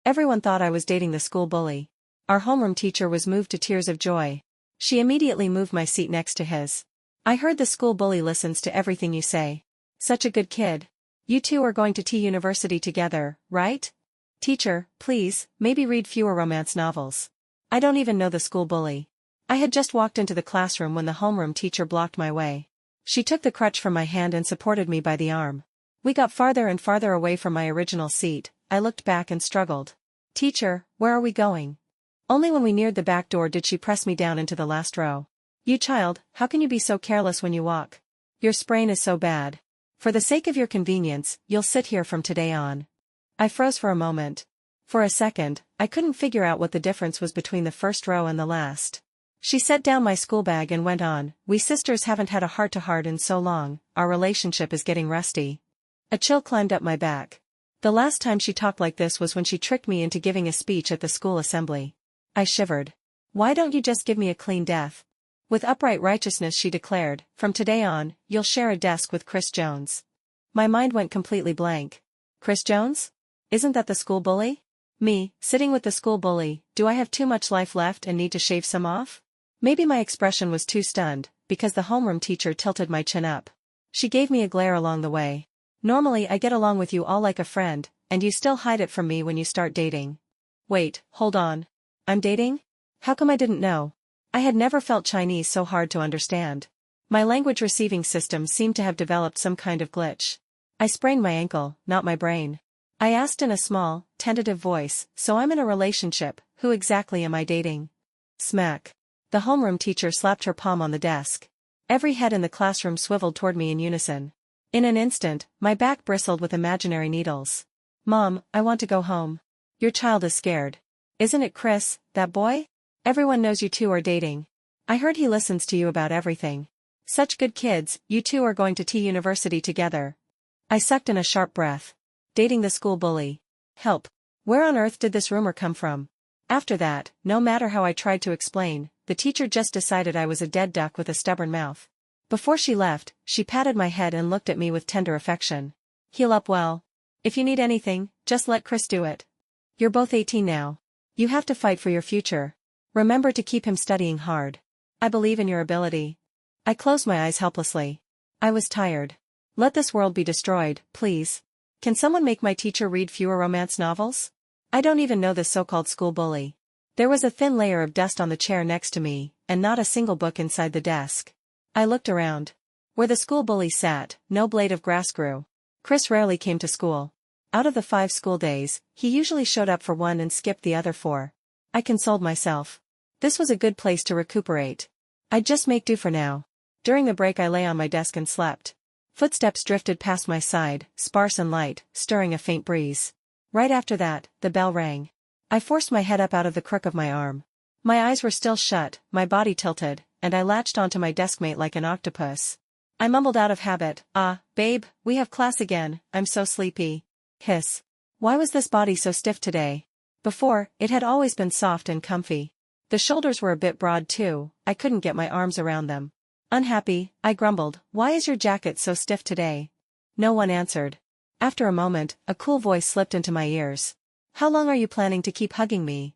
Everyone thought I was dating the school bully. Our homeroom teacher was moved to tears of joy. She immediately moved my seat next to his. I heard the school bully listens to everything you say. Such a good kid. You two are going to T University together, right? Teacher, please, maybe read fewer romance novels. I don't even know the school bully. I had just walked into the classroom when the homeroom teacher blocked my way. She took the crutch from my hand and supported me by the arm. We got farther and farther away from my original seat. I looked back and struggled. Teacher, where are we going? Only when we neared the back door did she press me down into the last row. You child, how can you be so careless when you walk? Your sprain is so bad. For the sake of your convenience, you'll sit here from today on. I froze for a moment. For a second, I couldn't figure out what the difference was between the first row and the last. She set down my school bag and went on, we sisters haven't had a heart-to-heart in so long, our relationship is getting rusty. A chill climbed up my back. The last time she talked like this was when she tricked me into giving a speech at the school assembly. I shivered. Why don't you just give me a clean death? With upright righteousness she declared, from today on, you'll share a desk with Chris Jones. My mind went completely blank. Chris Jones? Isn't that the school bully? Me, sitting with the school bully, do I have too much life left and need to shave some off? Maybe my expression was too stunned, because the homeroom teacher tilted my chin up. She gave me a glare along the way. Normally I get along with you all like a friend, and you still hide it from me when you start dating. Wait, hold on. I'm dating? How come I didn't know? I had never felt Chinese so hard to understand. My language receiving system seemed to have developed some kind of glitch. I sprained my ankle, not my brain. I asked in a small, tentative voice, so I'm in a relationship, who exactly am I dating? Smack. The homeroom teacher slapped her palm on the desk. Every head in the classroom swiveled toward me in unison. In an instant, my back bristled with imaginary needles. Mom, I want to go home. Your child is scared. Isn't it Chris, that boy? Everyone knows you two are dating. I heard he listens to you about everything. Such good kids, you two are going to T University together. I sucked in a sharp breath. Dating the school bully. Help. Where on earth did this rumor come from? After that, no matter how I tried to explain, the teacher just decided I was a dead duck with a stubborn mouth. Before she left, she patted my head and looked at me with tender affection. Heal up well. If you need anything, just let Chris do it. You're both 18 now. You have to fight for your future. Remember to keep him studying hard. I believe in your ability. I closed my eyes helplessly. I was tired. Let this world be destroyed, please. Can someone make my teacher read fewer romance novels? I don't even know this so-called school bully. There was a thin layer of dust on the chair next to me, and not a single book inside the desk. I looked around. Where the school bully sat, no blade of grass grew. Chris rarely came to school. Out of the 5 school days, he usually showed up for one and skipped the other 4. I consoled myself. This was a good place to recuperate. I'd just make do for now. During the break I lay on my desk and slept. Footsteps drifted past my side, sparse and light, stirring a faint breeze. Right after that, the bell rang. I forced my head up out of the crook of my arm. My eyes were still shut, my body tilted, and I latched onto my deskmate like an octopus. I mumbled out of habit, babe, we have class again, I'm so sleepy. Hiss. Why was this body so stiff today? Before, it had always been soft and comfy. The shoulders were a bit broad too, I couldn't get my arms around them. Unhappy, I grumbled, why is your jacket so stiff today? No one answered. After a moment, a cool voice slipped into my ears. How long are you planning to keep hugging me?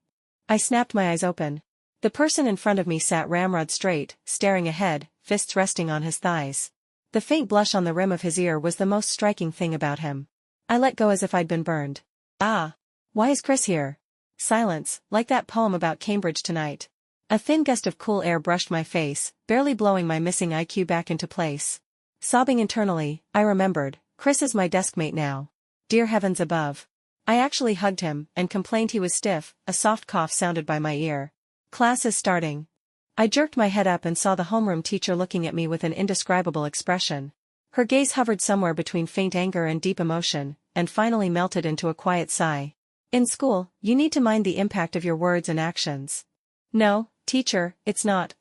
I snapped my eyes open. The person in front of me sat ramrod straight, staring ahead, fists resting on his thighs. The faint blush on the rim of his ear was the most striking thing about him. I let go as if I'd been burned. Why is Chris here? Silence, like that poem about Cambridge tonight. A thin gust of cool air brushed my face, barely blowing my missing IQ back into place. Sobbing internally, I remembered, Chris is my deskmate now. Dear heavens above. I actually hugged him, and complained he was stiff, a soft cough sounded by my ear. Class is starting. I jerked my head up and saw the homeroom teacher looking at me with an indescribable expression. Her gaze hovered somewhere between faint anger and deep emotion, and finally melted into a quiet sigh. In school, you need to mind the impact of your words and actions. No, teacher, it's not,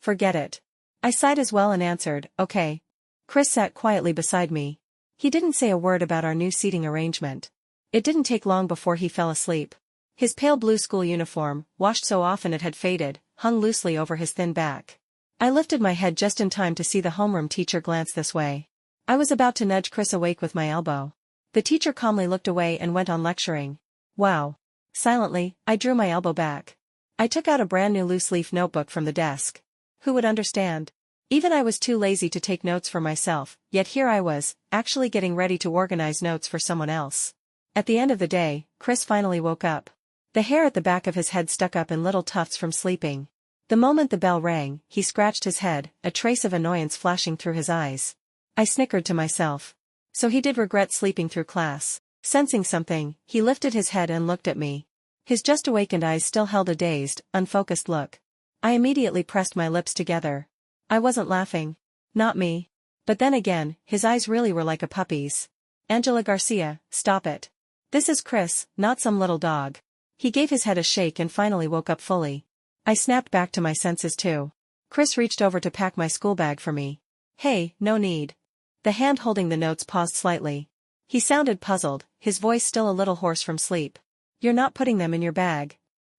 Forget it. I sighed as well and answered, okay. Chris sat quietly beside me. He didn't say a word about our new seating arrangement. It didn't take long before he fell asleep. His pale blue school uniform, washed so often it had faded, hung loosely over his thin back. I lifted my head just in time to see the homeroom teacher glance this way. I was about to nudge Chris awake with my elbow. The teacher calmly looked away and went on lecturing. Wow. Silently, I drew my elbow back. I took out a brand new loose-leaf notebook from the desk. Who would understand? Even I was too lazy to take notes for myself, yet here I was, actually getting ready to organize notes for someone else. At the end of the day, Chris finally woke up. The hair at the back of his head stuck up in little tufts from sleeping. The moment the bell rang, he scratched his head, a trace of annoyance flashing through his eyes. I snickered to myself. So he did regret sleeping through class. Sensing something, he lifted his head and looked at me. His just-awakened eyes still held a dazed, unfocused look. I immediately pressed my lips together. I wasn't laughing. Not me. But then again, his eyes really were like a puppy's. Angela Garcia, stop it. This is Chris, not some little dog. He gave his head a shake and finally woke up fully. I snapped back to my senses too. Chris reached over to pack my school bag for me. Hey, no need. The hand holding the notes paused slightly. He sounded puzzled, his voice still a little hoarse from sleep. You're not putting them in your bag.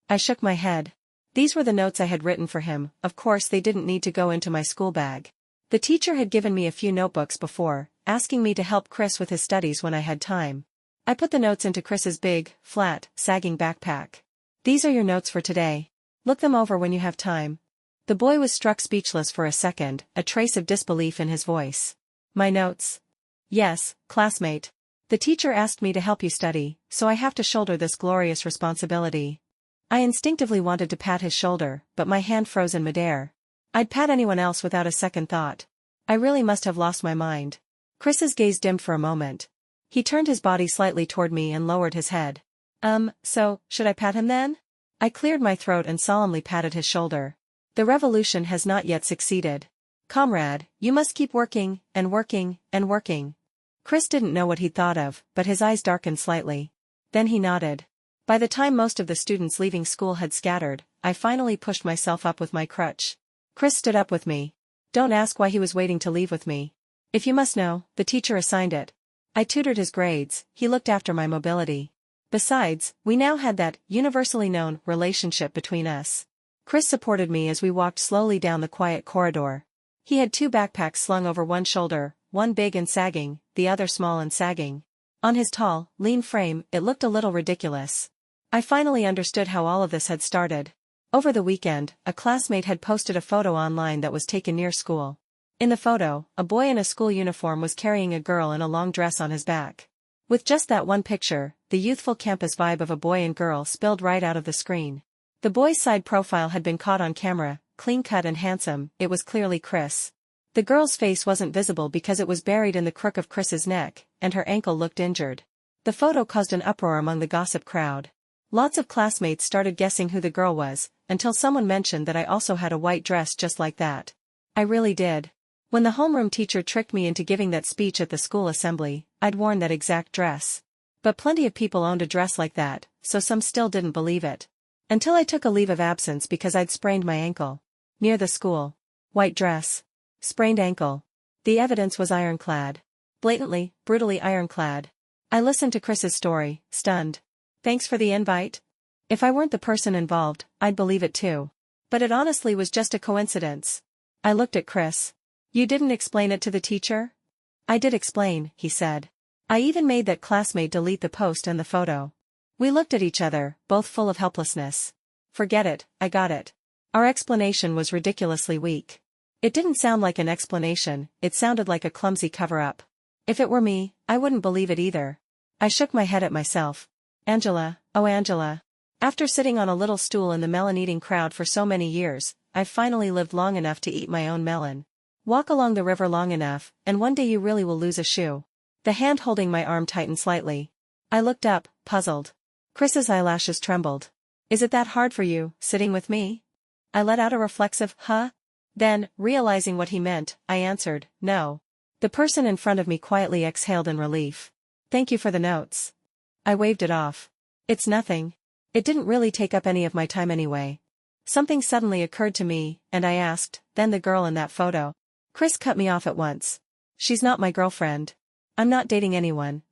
I shook my head. These were the notes I had written for him, of course they didn't need to go into my school bag. The teacher had given me a few notebooks before, asking me to help Chris with his studies when I had time. I put the notes into Chris's big, flat, sagging backpack. These are your notes for today. Look them over when you have time. The boy was struck speechless for a second, a trace of disbelief in his voice. My notes? Yes, classmate. The teacher asked me to help you study, so I have to shoulder this glorious responsibility. I instinctively wanted to pat his shoulder, but my hand froze in midair. I'd pat anyone else without a second thought. I really must have lost my mind. Chris's gaze dimmed for a moment. He turned his body slightly toward me and lowered his head. So, should I pat him then? I cleared my throat and solemnly patted his shoulder. The revolution has not yet succeeded. Comrade, you must keep working, and working, and working. Chris didn't know what he'd thought of, but his eyes darkened slightly. Then he nodded. By the time most of the students leaving school had scattered, I finally pushed myself up with my crutch. Chris stood up with me. Don't ask why he was waiting to leave with me. If you must know, the teacher assigned it. I tutored his grades, he looked after my mobility. Besides, we now had that universally known relationship between us. Chris supported me as we walked slowly down the quiet corridor. He had two backpacks slung over one shoulder, one big and sagging, the other small and sagging. On his tall, lean frame, it looked a little ridiculous. I finally understood how all of this had started. Over the weekend, a classmate had posted a photo online that was taken near school. In the photo, a boy in a school uniform was carrying a girl in a long dress on his back. With just that one picture, the youthful campus vibe of a boy and girl spilled right out of the screen. The boy's side profile had been caught on camera, clean-cut and handsome, it was clearly Chris. The girl's face wasn't visible because it was buried in the crook of Chris's neck, and her ankle looked injured. The photo caused an uproar among the gossip crowd. Lots of classmates started guessing who the girl was, until someone mentioned that I also had a white dress just like that. I really did. When the homeroom teacher tricked me into giving that speech at the school assembly, I'd worn that exact dress. But plenty of people owned a dress like that, so some still didn't believe it. Until I took a leave of absence because I'd sprained my ankle. Near the school. White dress. Sprained ankle. The evidence was ironclad. Blatantly, brutally ironclad. I listened to Chris's story, stunned. Thanks for the invite. If I weren't the person involved, I'd believe it too. But it honestly was just a coincidence. I looked at Chris. You didn't explain it to the teacher? I did explain, he said. I even made that classmate delete the post and the photo. We looked at each other, both full of helplessness. Forget it, I got it. Our explanation was ridiculously weak. It didn't sound like an explanation, it sounded like a clumsy cover-up. If it were me, I wouldn't believe it either. I shook my head at myself. Angela, oh Angela. After sitting on a little stool in the melon-eating crowd for so many years, I've finally lived long enough to eat my own melon. Walk along the river long enough, and one day you really will lose a shoe. The hand holding my arm tightened slightly. I looked up, puzzled. Chris's eyelashes trembled. Is it that hard for you, sitting with me? I let out a reflexive, huh? Then, realizing what he meant, I answered, no. The person in front of me quietly exhaled in relief. Thank you for the notes. I waved it off. It's nothing. It didn't really take up any of my time anyway. Something suddenly occurred to me, and I asked, then the girl in that photo. Chris cut me off at once. She's not my girlfriend. I'm not dating anyone.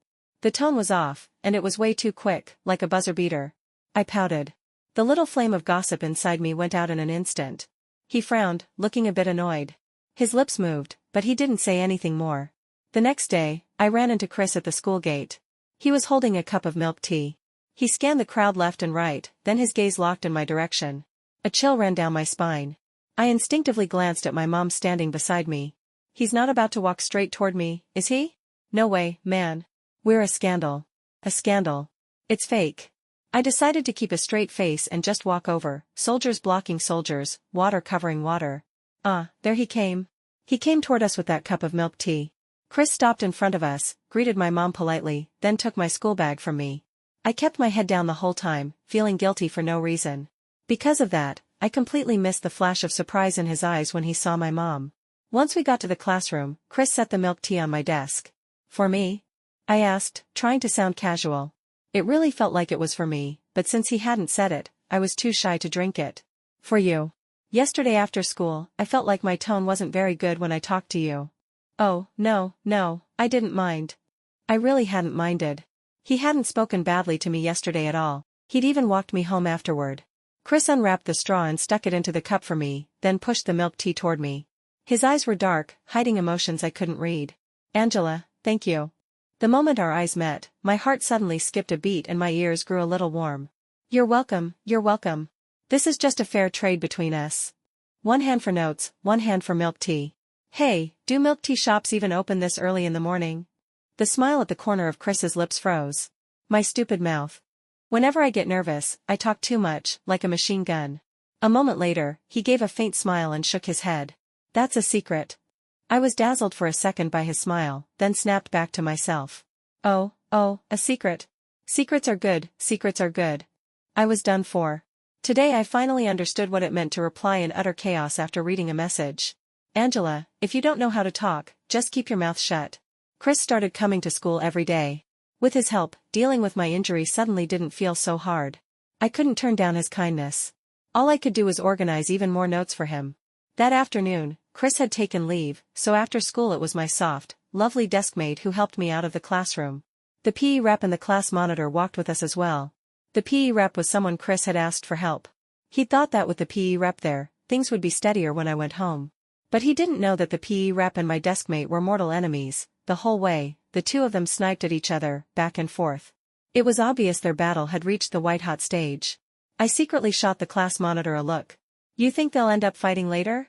The tone was off, and it was way too quick, like a buzzer beater. I pouted. The little flame of gossip inside me went out in an instant. He frowned, looking a bit annoyed. His lips moved, but he didn't say anything more. The next day, I ran into Chris at the school gate. He was holding a cup of milk tea. He scanned the crowd left and right, then his gaze locked in my direction. A chill ran down my spine. I instinctively glanced at my mom standing beside me. He's not about to walk straight toward me, is he? No way, man. We're a scandal. A scandal. It's fake. I decided to keep a straight face and just walk over, soldiers blocking soldiers, water covering water. There he came. He came toward us with that cup of milk tea. Chris stopped in front of us, greeted my mom politely, then took my school bag from me. I kept my head down the whole time, feeling guilty for no reason. Because of that, I completely missed the flash of surprise in his eyes when he saw my mom. Once we got to the classroom, Chris set the milk tea on my desk. For me? I asked, trying to sound casual. It really felt like it was for me, but since he hadn't said it, I was too shy to drink it. For you. Yesterday after school, I felt like my tone wasn't very good when I talked to you. Oh, no, I didn't mind. I really hadn't minded. He hadn't spoken badly to me yesterday at all. He'd even walked me home afterward. Chris unwrapped the straw and stuck it into the cup for me, then pushed the milk tea toward me. His eyes were dark, hiding emotions I couldn't read. Angela, thank you. The moment our eyes met, my heart suddenly skipped a beat and my ears grew a little warm. You're welcome, you're welcome. This is just a fair trade between us. One hand for notes, one hand for milk tea. Hey, do milk tea shops even open this early in the morning? The smile at the corner of Chris's lips froze. My stupid mouth. Whenever I get nervous, I talk too much, like a machine gun. A moment later, he gave a faint smile and shook his head. That's a secret. I was dazzled for a second by his smile, then snapped back to myself. Oh, a secret. Secrets are good, secrets are good. I was done for. Today I finally understood what it meant to reply in utter chaos after reading a message. Angela, if you don't know how to talk, just keep your mouth shut. Chris started coming to school every day. With his help, dealing with my injury suddenly didn't feel so hard. I couldn't turn down his kindness. All I could do was organize even more notes for him. That afternoon, Chris had taken leave, so after school it was my soft, lovely deskmate who helped me out of the classroom. The PE rep and the class monitor walked with us as well. The PE rep was someone Chris had asked for help. He thought that with the PE rep there, things would be steadier when I went home. But he didn't know that the PE rep and my deskmate were mortal enemies. The whole way, the two of them sniped at each other, back and forth. It was obvious their battle had reached the white-hot stage. I secretly shot the class monitor a look. You think they'll end up fighting later?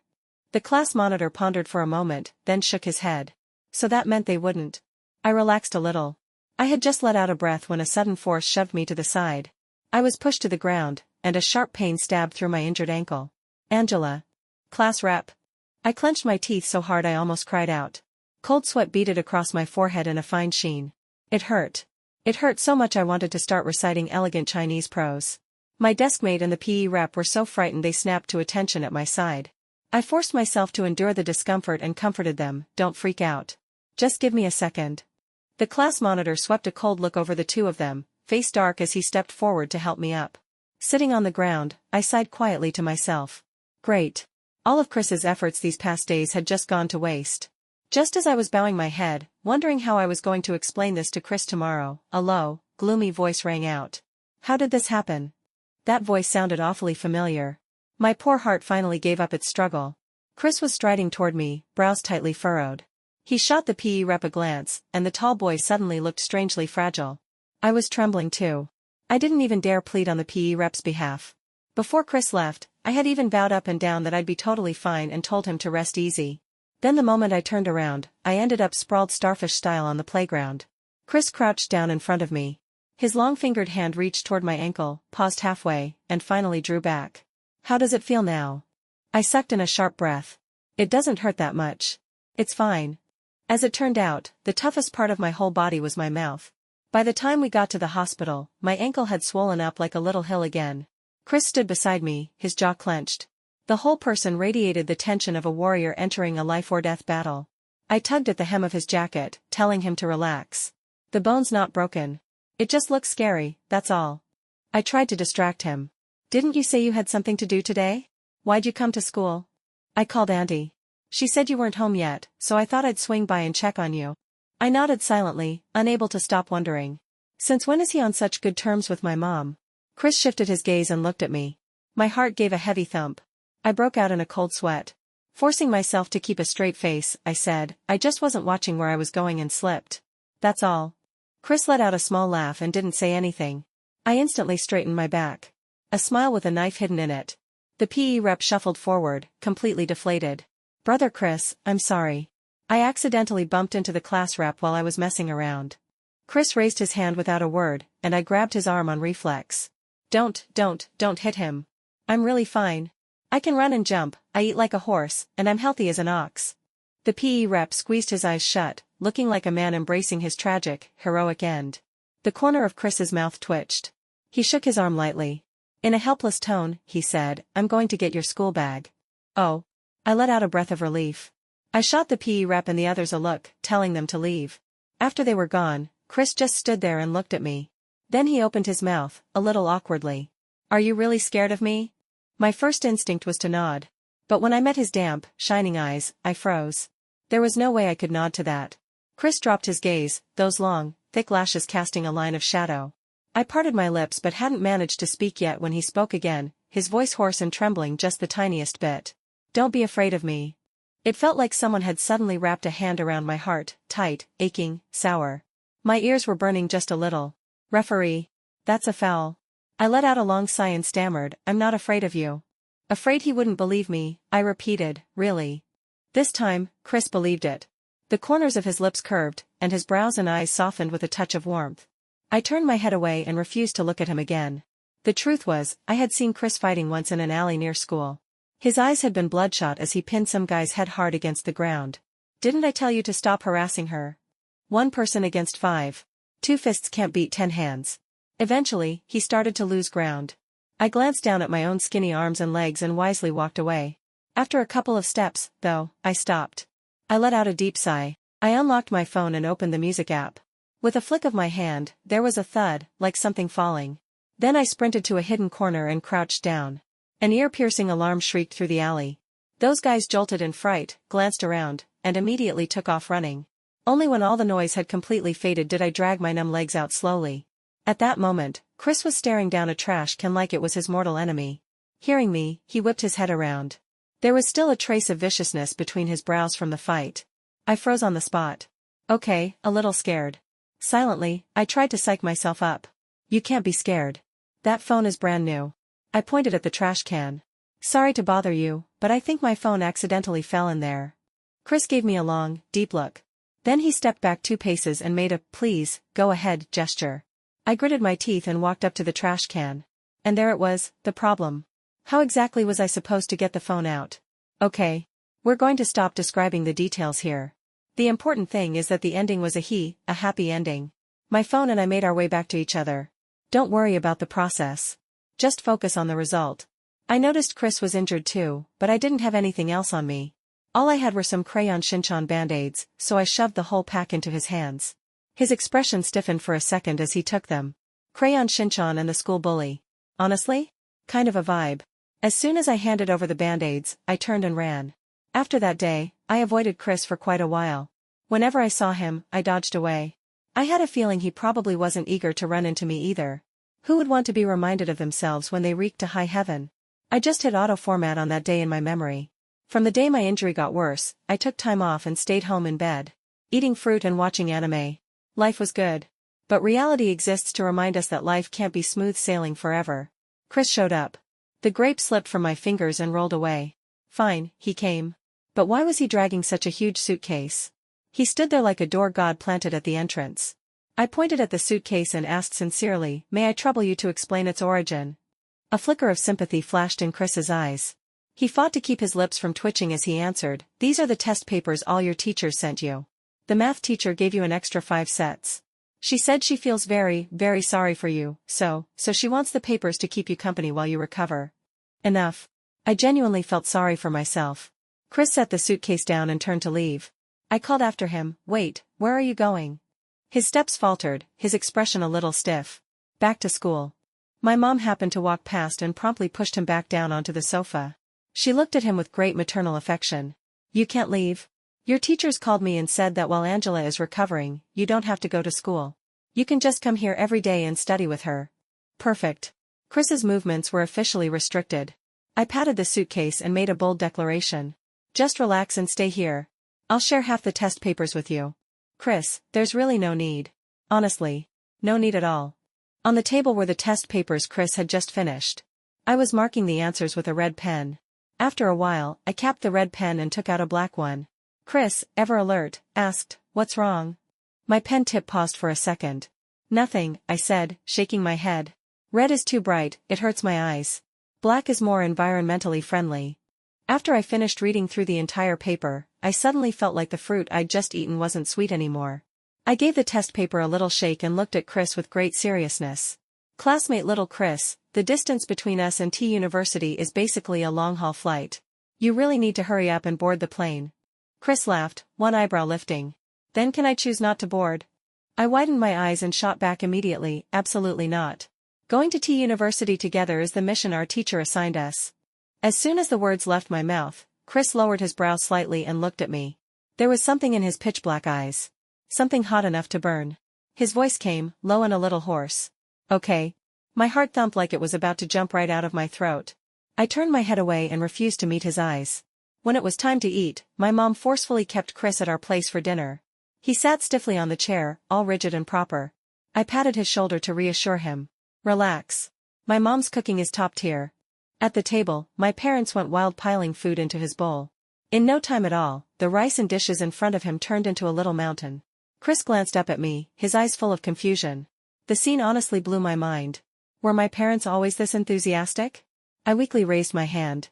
The class monitor pondered for a moment, then shook his head. So that meant they wouldn't. I relaxed a little. I had just let out a breath when a sudden force shoved me to the side. I was pushed to the ground, and a sharp pain stabbed through my injured ankle. Angela. Class rep. I clenched my teeth so hard I almost cried out. Cold sweat beaded across my forehead in a fine sheen. It hurt. It hurt so much I wanted to start reciting elegant Chinese prose. My deskmate and the PE rep were so frightened they snapped to attention at my side. I forced myself to endure the discomfort and comforted them, don't freak out. Just give me a second. The class monitor swept a cold look over the two of them, face dark as he stepped forward to help me up. Sitting on the ground, I sighed quietly to myself. Great. All of Chris's efforts these past days had just gone to waste. Just as I was bowing my head, wondering how I was going to explain this to Chris tomorrow, a low, gloomy voice rang out. How did this happen? That voice sounded awfully familiar. My poor heart finally gave up its struggle. Chris was striding toward me, brows tightly furrowed. He shot the PE rep a glance, and the tall boy suddenly looked strangely fragile. I was trembling too. I didn't even dare plead on the PE rep's behalf. Before Chris left, I had even vowed up and down that I'd be totally fine and told him to rest easy. Then the moment I turned around, I ended up sprawled starfish style on the playground. Chris crouched down in front of me. His long-fingered hand reached toward my ankle, paused halfway, and finally drew back. How does it feel now? I sucked in a sharp breath. It doesn't hurt that much. It's fine. As it turned out, the toughest part of my whole body was my mouth. By the time we got to the hospital, my ankle had swollen up like a little hill again. Chris stood beside me, his jaw clenched. The whole person radiated the tension of a warrior entering a life-or-death battle. I tugged at the hem of his jacket, telling him to relax. The bone's not broken. It just looks scary, that's all. I tried to distract him. Didn't you say you had something to do today? Why'd you come to school? I called Auntie. She said you weren't home yet, so I thought I'd swing by and check on you. I nodded silently, unable to stop wondering. Since when is he on such good terms with my mom? Chris shifted his gaze and looked at me. My heart gave a heavy thump. I broke out in a cold sweat. Forcing myself to keep a straight face, I said, I just wasn't watching where I was going and slipped. That's all. Chris let out a small laugh and didn't say anything. I instantly straightened my back. A smile with a knife hidden in it. The PE rep shuffled forward, completely deflated. Brother Chris, I'm sorry. I accidentally bumped into the class rep while I was messing around. Chris raised his hand without a word, and I grabbed his arm on reflex. Don't hit him. I'm really fine. I can run and jump, I eat like a horse, and I'm healthy as an ox. The PE rep squeezed his eyes shut, looking like a man embracing his tragic, heroic end. The corner of Chris's mouth twitched. He shook his arm lightly. In a helpless tone, he said, I'm going to get your school bag. Oh. I let out a breath of relief. I shot the PE rep and the others a look, telling them to leave. After they were gone, Chris just stood there and looked at me. Then he opened his mouth, a little awkwardly. Are you really scared of me? My first instinct was to nod. But when I met his damp, shining eyes, I froze. There was no way I could nod to that. Chris dropped his gaze, those long, thick lashes casting a line of shadow. I parted my lips but hadn't managed to speak yet when he spoke again, his voice hoarse and trembling just the tiniest bit. Don't be afraid of me. It felt like someone had suddenly wrapped a hand around my heart, tight, aching, sour. My ears were burning just a little. Referee. That's a foul. I let out a long sigh and stammered, I'm not afraid of you. Afraid he wouldn't believe me, I repeated, really. This time, Chris believed it. The corners of his lips curved, and his brows and eyes softened with a touch of warmth. I turned my head away and refused to look at him again. The truth was, I had seen Chris fighting once in an alley near school. His eyes had been bloodshot as he pinned some guy's head hard against the ground. Didn't I tell you to stop harassing her? 1 person against 5. 2 fists can't beat 10 hands. Eventually, he started to lose ground. I glanced down at my own skinny arms and legs and wisely walked away. After a couple of steps, though, I stopped. I let out a deep sigh. I unlocked my phone and opened the music app. With a flick of my hand, there was a thud, like something falling. Then I sprinted to a hidden corner and crouched down. An ear-piercing alarm shrieked through the alley. Those guys jolted in fright, glanced around, and immediately took off running. Only when all the noise had completely faded did I drag my numb legs out slowly. At that moment, Chris was staring down a trash can like it was his mortal enemy. Hearing me, he whipped his head around. There was still a trace of viciousness between his brows from the fight. I froze on the spot. Okay, a little scared. Silently, I tried to psych myself up. You can't be scared. That phone is brand new. I pointed at the trash can. Sorry to bother you, but I think my phone accidentally fell in there. Chris gave me a long, deep look. Then he stepped back 2 paces and made a, please, go ahead, gesture. I gritted my teeth and walked up to the trash can. And there it was, the problem. How exactly was I supposed to get the phone out? Okay. We're going to stop describing the details here. The important thing is that the ending was a happy ending. My phone and I made our way back to each other. Don't worry about the process. Just focus on the result. I noticed Chris was injured too, but I didn't have anything else on me. All I had were some crayon Shinchon band-aids, so I shoved the whole pack into his hands. His expression stiffened for a second as he took them. Crayon Shinchon and the school bully. Honestly? Kind of a vibe. As soon as I handed over the band-aids, I turned and ran. After that day, I avoided Chris for quite a while. Whenever I saw him, I dodged away. I had a feeling he probably wasn't eager to run into me either. Who would want to be reminded of themselves when they reeked to high heaven? I just hit auto-format on that day in my memory. From the day my injury got worse, I took time off and stayed home in bed. Eating fruit and watching anime. Life was good. But reality exists to remind us that life can't be smooth sailing forever. Chris showed up. The grape slipped from my fingers and rolled away. Fine, he came. But why was he dragging such a huge suitcase? He stood there like a door god planted at the entrance. I pointed at the suitcase and asked sincerely, may I trouble you to explain its origin? A flicker of sympathy flashed in Chris's eyes. He fought to keep his lips from twitching as he answered, these are the test papers all your teachers sent you. The math teacher gave you an extra 5 sets. She said she feels very, very sorry for you, so she wants the papers to keep you company while you recover. Enough. I genuinely felt sorry for myself. Chris set the suitcase down and turned to leave. I called after him, wait, where are you going? His steps faltered, his expression a little stiff. Back to school. My mom happened to walk past and promptly pushed him back down onto the sofa. She looked at him with great maternal affection. You can't leave. Your teachers called me and said that while Angela is recovering, you don't have to go to school. You can just come here every day and study with her. Perfect. Chris's movements were officially restricted. I patted the suitcase and made a bold declaration. Just relax and stay here. I'll share half the test papers with you. Chris, there's really no need. Honestly. No need at all. On the table were the test papers Chris had just finished. I was marking the answers with a red pen. After a while, I capped the red pen and took out a black one. Chris, ever alert, asked, "What's wrong?" My pen tip paused for a second. "Nothing," I said, shaking my head. "Red is too bright, it hurts my eyes. Black is more environmentally friendly." After I finished reading through the entire paper, I suddenly felt like the fruit I'd just eaten wasn't sweet anymore. I gave the test paper a little shake and looked at Chris with great seriousness. "Classmate little Chris, the distance between us and T University is basically a long-haul flight. You really need to hurry up and board the plane." Chris laughed, one eyebrow lifting. "Then can I choose not to board?" I widened my eyes and shot back immediately, "Absolutely not. Going to T University together is the mission our teacher assigned us." As soon as the words left my mouth, Chris lowered his brow slightly and looked at me. There was something in his pitch-black eyes. Something hot enough to burn. His voice came, low and a little hoarse. "Okay." My heart thumped like it was about to jump right out of my throat. I turned my head away and refused to meet his eyes. When it was time to eat, my mom forcefully kept Chris at our place for dinner. He sat stiffly on the chair, all rigid and proper. I patted his shoulder to reassure him. "Relax. My mom's cooking is top tier." At the table, my parents went wild piling food into his bowl. In no time at all, the rice and dishes in front of him turned into a little mountain. Chris glanced up at me, his eyes full of confusion. The scene honestly blew my mind. Were my parents always this enthusiastic? I weakly raised my hand.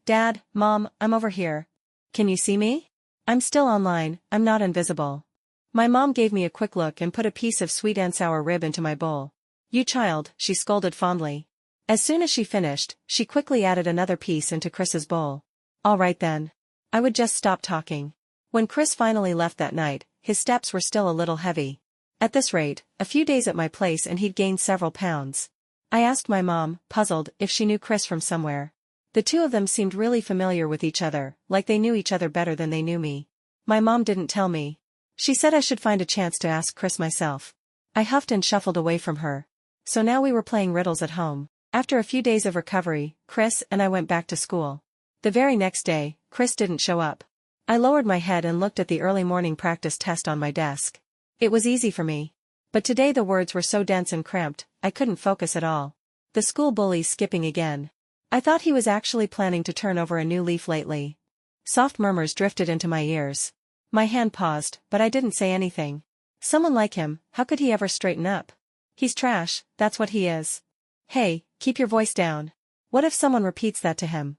Dad, Mom, I'm over here. Can you see me? I'm still online, I'm not invisible." My mom gave me a quick look and put a piece of sweet and sour rib into my bowl. "You child," she scolded fondly. As soon as she finished, she quickly added another piece into Chris's bowl. All right then. I would just stop talking. When Chris finally left that night, his steps were still a little heavy. At this rate, a few days at my place and he'd gained several pounds. I asked my mom, puzzled, if she knew Chris from somewhere. The two of them seemed really familiar with each other, like they knew each other better than they knew me. My mom didn't tell me. She said I should find a chance to ask Chris myself. I huffed and shuffled away from her. So now we were playing riddles at home. After a few days of recovery, Chris and I went back to school. The very next day, Chris didn't show up. I lowered my head and looked at the early morning practice test on my desk. It was easy for me. But today the words were so dense and cramped, I couldn't focus at all. The school bully's skipping again. I thought he was actually planning to turn over a new leaf lately. Soft murmurs drifted into my ears. My hand paused, but I didn't say anything. Someone like him, how could he ever straighten up? He's trash, that's what he is. Hey, keep your voice down. What if someone repeats that to him?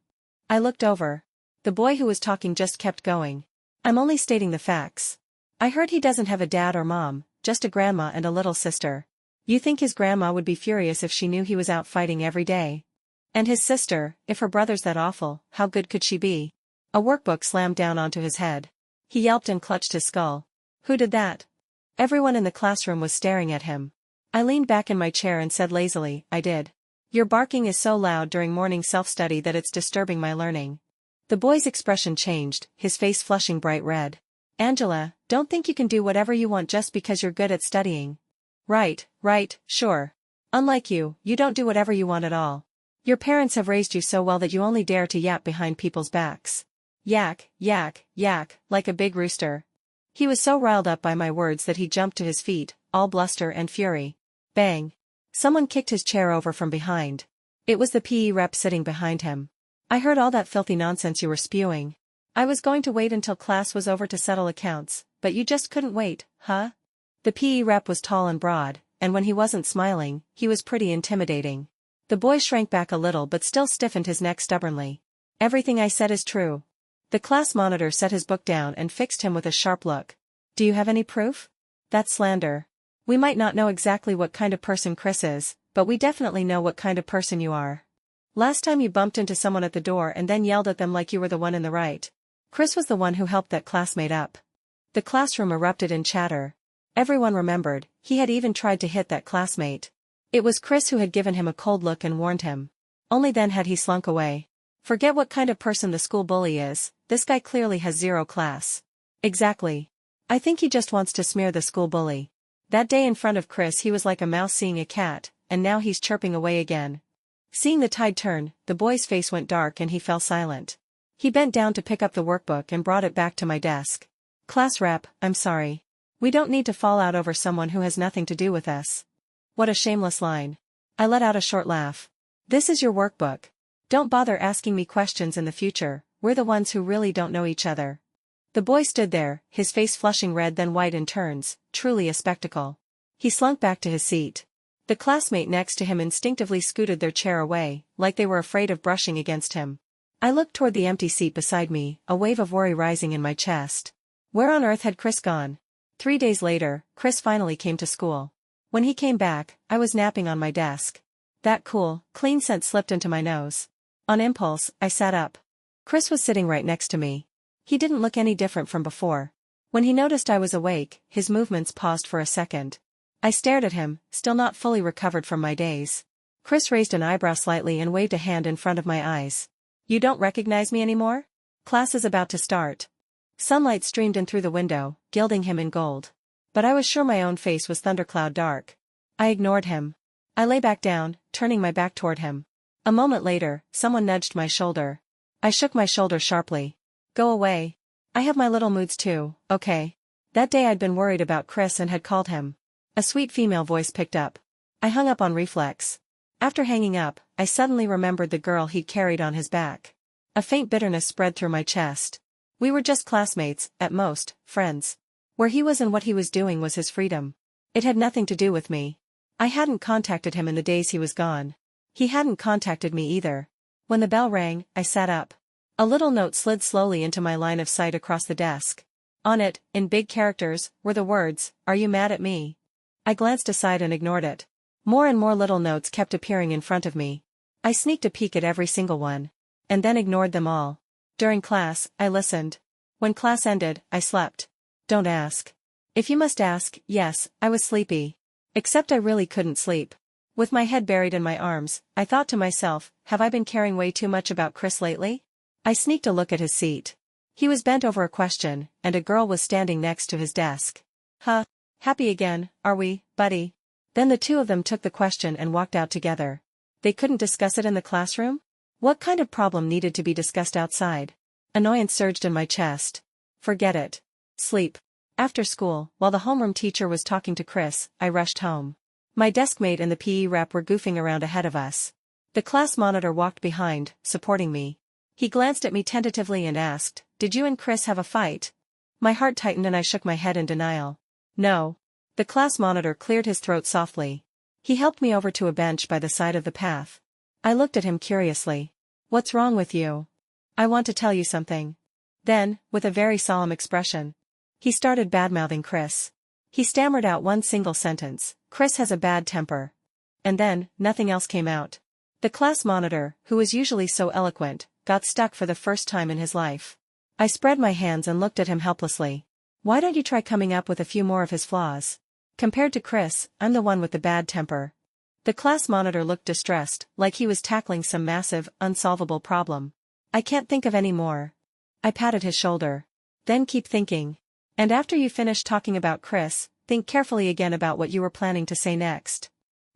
I looked over. The boy who was talking just kept going. I'm only stating the facts. I heard he doesn't have a dad or mom, just a grandma and a little sister. You think his grandma would be furious if she knew he was out fighting every day? And his sister, if her brother's that awful, how good could she be? A workbook slammed down onto his head. He yelped and clutched his skull. Who did that? Everyone in the classroom was staring at him. I leaned back in my chair and said lazily, I did. Your barking is so loud during morning self-study that it's disturbing my learning. The boy's expression changed, his face flushing bright red. Angela, don't think you can do whatever you want just because you're good at studying. Right, sure. Unlike you, you don't do whatever you want at all. Your parents have raised you so well that you only dare to yap behind people's backs. Yak, yak, yak, like a big rooster. He was so riled up by my words that he jumped to his feet, all bluster and fury. Bang. Someone kicked his chair over from behind. It was the PE rep sitting behind him. I heard all that filthy nonsense you were spewing. I was going to wait until class was over to settle accounts, but you just couldn't wait, huh? The PE rep was tall and broad, and when he wasn't smiling, he was pretty intimidating. The boy shrank back a little but still stiffened his neck stubbornly. Everything I said is true. The class monitor set his book down and fixed him with a sharp look. Do you have any proof? That's slander. We might not know exactly what kind of person Chris is, but we definitely know what kind of person you are. Last time you bumped into someone at the door and then yelled at them like you were the one in the right. Chris was the one who helped that classmate up. The classroom erupted in chatter. Everyone remembered, he had even tried to hit that classmate. It was Chris who had given him a cold look and warned him. Only then had he slunk away. Forget what kind of person the school bully is, this guy clearly has zero class. Exactly. I think he just wants to smear the school bully. That day in front of Chris he was like a mouse seeing a cat, and now he's chirping away again. Seeing the tide turn, the boy's face went dark and he fell silent. He bent down to pick up the workbook and brought it back to my desk. Class rep, I'm sorry. We don't need to fall out over someone who has nothing to do with us. What a shameless line. I let out a short laugh. This is your workbook. Don't bother asking me questions in the future, we're the ones who really don't know each other. The boy stood there, his face flushing red then white in turns, truly a spectacle. He slunk back to his seat. The classmate next to him instinctively scooted their chair away, like they were afraid of brushing against him. I looked toward the empty seat beside me, a wave of worry rising in my chest. Where on earth had Chris gone? 3 days later, Chris finally came to school. When he came back, I was napping on my desk. That cool, clean scent slipped into my nose. On impulse, I sat up. Chris was sitting right next to me. He didn't look any different from before. When he noticed I was awake, his movements paused for a second. I stared at him, still not fully recovered from my daze. Chris raised an eyebrow slightly and waved a hand in front of my eyes. You don't recognize me anymore? Class is about to start. Sunlight streamed in through the window, gilding him in gold. But I was sure my own face was thundercloud dark. I ignored him. I lay back down, turning my back toward him. A moment later, someone nudged my shoulder. I shook my shoulder sharply. Go away. I have my little moods too, okay? That day I'd been worried about Chris and had called him. A sweet female voice picked up. I hung up on reflex. After hanging up, I suddenly remembered the girl he'd carried on his back. A faint bitterness spread through my chest. We were just classmates, at most, friends. Where he was and what he was doing was his freedom. It had nothing to do with me. I hadn't contacted him in the days he was gone. He hadn't contacted me either. When the bell rang, I sat up. A little note slid slowly into my line of sight across the desk. On it, in big characters, were the words, "Are you mad at me?" I glanced aside and ignored it. More and more little notes kept appearing in front of me. I sneaked a peek at every single one. And then ignored them all. During class, I listened. When class ended, I slept. Don't ask. If you must ask, yes, I was sleepy. Except I really couldn't sleep. With my head buried in my arms, I thought to myself, have I been caring way too much about Chris lately? I sneaked a look at his seat. He was bent over a question, and a girl was standing next to his desk. Huh? Happy again, are we, buddy? Then the two of them took the question and walked out together. They couldn't discuss it in the classroom? What kind of problem needed to be discussed outside? Annoyance surged in my chest. Forget it. Sleep. After school, while the homeroom teacher was talking to Chris, I rushed home. My deskmate and the PE rep were goofing around ahead of us. The class monitor walked behind, supporting me. He glanced at me tentatively and asked, "Did you and Chris have a fight?" My heart tightened and I shook my head in denial. No. The class monitor cleared his throat softly. He helped me over to a bench by the side of the path. I looked at him curiously. What's wrong with you? I want to tell you something. Then, with a very solemn expression, he started badmouthing Chris. He stammered out one single sentence, "Chris has a bad temper." And then, nothing else came out. The class monitor, who was usually so eloquent, got stuck for the first time in his life. I spread my hands and looked at him helplessly. Why don't you try coming up with a few more of his flaws? Compared to Chris, I'm the one with the bad temper. The class monitor looked distressed, like he was tackling some massive, unsolvable problem. I can't think of any more. I patted his shoulder. Then keep thinking. And after you finish talking about Chris, think carefully again about what you were planning to say next.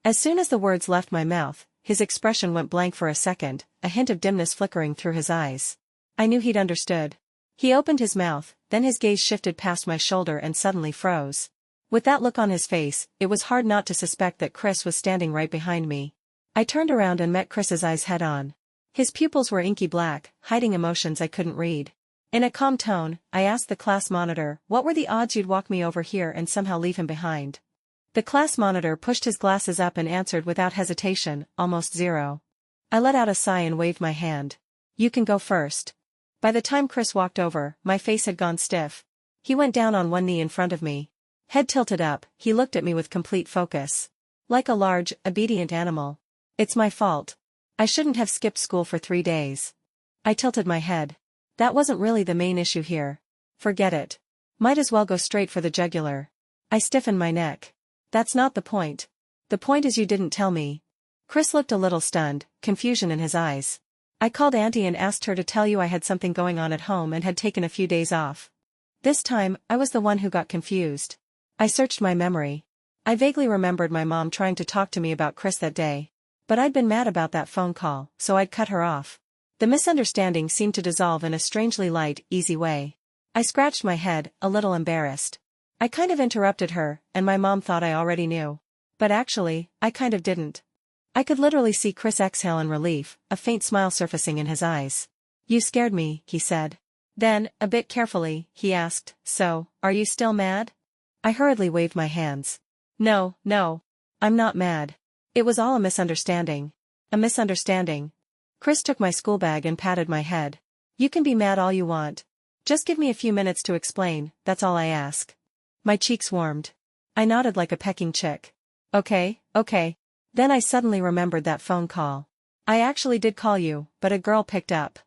As soon as the words left my mouth, his expression went blank for a second, a hint of dimness flickering through his eyes. I knew he'd understood. He opened his mouth, then his gaze shifted past my shoulder and suddenly froze. With that look on his face, it was hard not to suspect that Chris was standing right behind me. I turned around and met Chris's eyes head-on. His pupils were inky black, hiding emotions I couldn't read. In a calm tone, I asked the class monitor, "What were the odds you'd walk me over here and somehow leave him behind?" The class monitor pushed his glasses up and answered without hesitation, "Almost zero." I let out a sigh and waved my hand. "You can go first." By the time Chris walked over, my face had gone stiff. He went down on one knee in front of me. Head tilted up, he looked at me with complete focus. Like a large, obedient animal. "It's my fault. I shouldn't have skipped school for 3 days." I tilted my head. That wasn't really the main issue here. Forget it. Might as well go straight for the jugular. I stiffened my neck. That's not the point. The point is you didn't tell me. Chris looked a little stunned, confusion in his eyes. I called Auntie and asked her to tell you I had something going on at home and had taken a few days off. This time, I was the one who got confused. I searched my memory. I vaguely remembered my mom trying to talk to me about Chris that day. But I'd been mad about that phone call, so I'd cut her off. The misunderstanding seemed to dissolve in a strangely light, easy way. I scratched my head, a little embarrassed. I kind of interrupted her, and my mom thought I already knew. But actually, I kind of didn't. I could literally see Chris exhale in relief, a faint smile surfacing in his eyes. You scared me, he said. Then, a bit carefully, he asked, so, are you still mad? I hurriedly waved my hands. No, no. I'm not mad. It was all a misunderstanding. A misunderstanding. Chris took my school bag and patted my head. You can be mad all you want. Just give me a few minutes to explain, that's all I ask. My cheeks warmed. I nodded like a pecking chick. Okay, okay. Then I suddenly remembered that phone call. I actually did call you, but a girl picked up.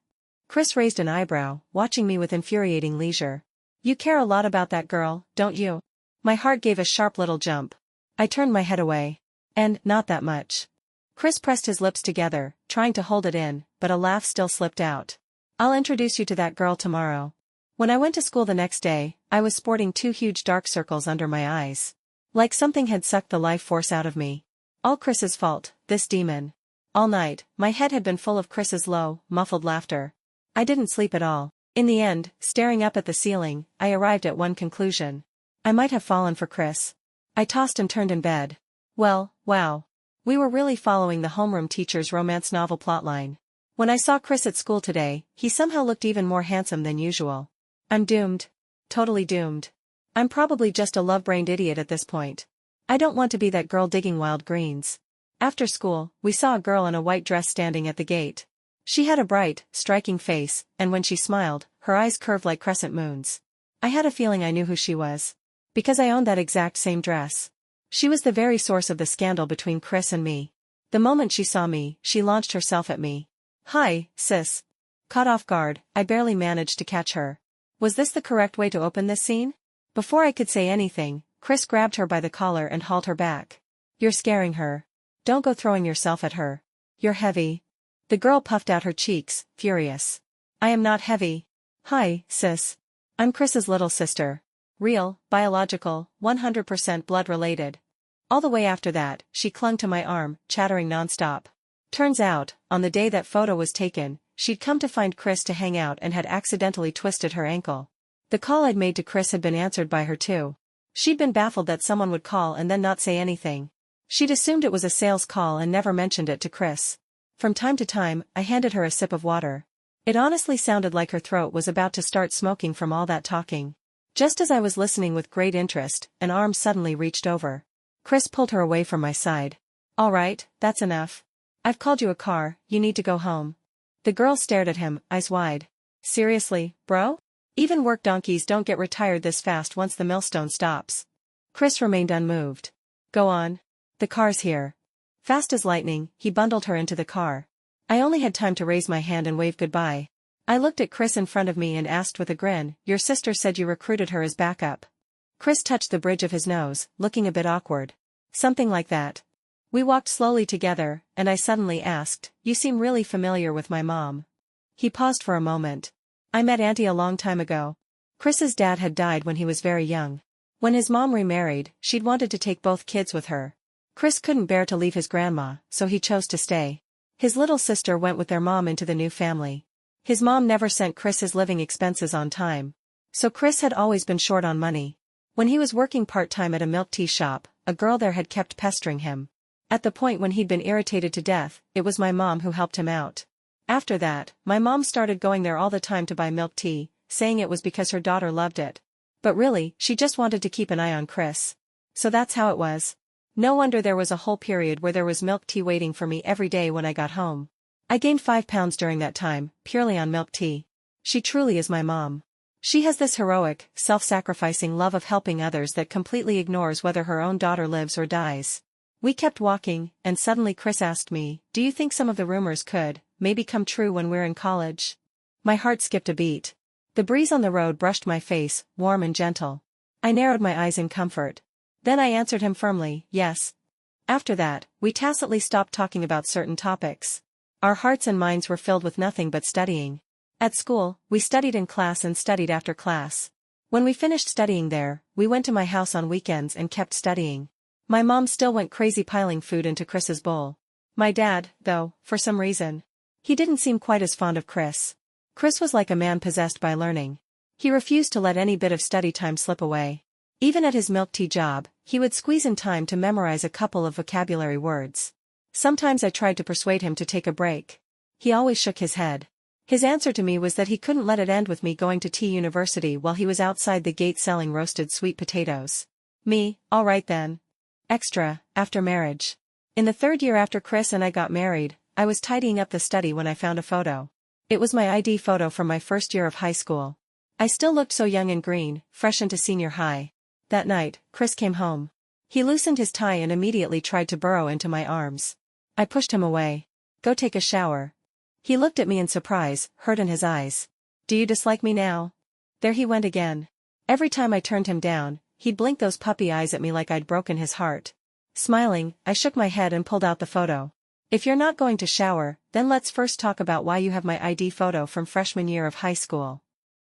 Chris raised an eyebrow, watching me with infuriating leisure. You care a lot about that girl, don't you? My heart gave a sharp little jump. I turned my head away. And, not that much. Chris pressed his lips together, trying to hold it in, but a laugh still slipped out. I'll introduce you to that girl tomorrow. When I went to school the next day, I was sporting 2 huge dark circles under my eyes. Like something had sucked the life force out of me. All Chris's fault, this demon. All night, my head had been full of Chris's low, muffled laughter. I didn't sleep at all. In the end, staring up at the ceiling, I arrived at one conclusion. I might have fallen for Chris. I tossed and turned in bed. Well, wow. We were really following the homeroom teacher's romance novel plotline. When I saw Chris at school today, he somehow looked even more handsome than usual. I'm doomed. Totally doomed. I'm probably just a love-brained idiot at this point. I don't want to be that girl digging wild greens. After school, we saw a girl in a white dress standing at the gate. She had a bright, striking face, and when she smiled, her eyes curved like crescent moons. I had a feeling I knew who she was. Because I owned that exact same dress. She was the very source of the scandal between Chris and me. The moment she saw me, she launched herself at me. Hi, sis. Caught off guard, I barely managed to catch her. Was this the correct way to open this scene? Before I could say anything, Chris grabbed her by the collar and hauled her back. You're scaring her. Don't go throwing yourself at her. You're heavy. The girl puffed out her cheeks, furious. I am not heavy. Hi, sis. I'm Chris's little sister. Real, biological, 100% blood-related. All the way after that, she clung to my arm, chattering nonstop. Turns out, on the day that photo was taken, she'd come to find Chris to hang out and had accidentally twisted her ankle. The call I'd made to Chris had been answered by her too. She'd been baffled that someone would call and then not say anything. She'd assumed it was a sales call and never mentioned it to Chris. From time to time, I handed her a sip of water. It honestly sounded like her throat was about to start smoking from all that talking. Just as I was listening with great interest, an arm suddenly reached over. Chris pulled her away from my side. All right, that's enough. I've called you a car, you need to go home. The girl stared at him, eyes wide. Seriously, bro? Even work donkeys don't get retired this fast once the millstone stops. Chris remained unmoved. Go on. The car's here. Fast as lightning, he bundled her into the car. I only had time to raise my hand and wave goodbye. I looked at Chris in front of me and asked with a grin, your sister said you recruited her as backup. Chris touched the bridge of his nose, looking a bit awkward. Something like that. We walked slowly together, and I suddenly asked, you seem really familiar with my mom. He paused for a moment. I met Auntie a long time ago. Chris's dad had died when he was very young. When his mom remarried, she'd wanted to take both kids with her. Chris couldn't bear to leave his grandma, so he chose to stay. His little sister went with their mom into the new family. His mom never sent Chris his living expenses on time. So Chris had always been short on money. When he was working part-time at a milk tea shop, a girl there had kept pestering him. At the point when he'd been irritated to death, it was my mom who helped him out. After that, my mom started going there all the time to buy milk tea, saying it was because her daughter loved it. But really, she just wanted to keep an eye on Chris. So that's how it was. No wonder there was a whole period where there was milk tea waiting for me every day when I got home. I gained 5 pounds during that time, purely on milk tea. She truly is my mom. She has this heroic, self-sacrificing love of helping others that completely ignores whether her own daughter lives or dies. We kept walking, and suddenly Chris asked me, do you think some of the rumors could, maybe come true when we're in college? My heart skipped a beat. The breeze on the road brushed my face, warm and gentle. I narrowed my eyes in comfort. Then I answered him firmly, yes. After that, we tacitly stopped talking about certain topics. Our hearts and minds were filled with nothing but studying. At school, we studied in class and studied after class. When we finished studying there, we went to my house on weekends and kept studying. My mom still went crazy piling food into Chris's bowl. My dad, though, for some reason, he didn't seem quite as fond of Chris. Chris was like a man possessed by learning. He refused to let any bit of study time slip away. Even at his milk tea job, He would squeeze in time to memorize a couple of vocabulary words. Sometimes I tried to persuade him to take a break. He always shook his head. His answer to me was that he couldn't let it end with me going to T University while he was outside the gate selling roasted sweet potatoes. Me, all right then. Extra, after marriage. In the 3rd year after Chris and I got married, I was tidying up the study when I found a photo. It was my ID photo from my first year of high school. I still looked so young and green, fresh into senior high. That night, Chris came home. He loosened his tie and immediately tried to burrow into my arms. I pushed him away. Go take a shower. He looked at me in surprise, hurt in his eyes. Do you dislike me now? There he went again. Every time I turned him down, he'd blink those puppy eyes at me like I'd broken his heart. Smiling, I shook my head and pulled out the photo. If you're not going to shower, then let's first talk about why you have my ID photo from freshman year of high school.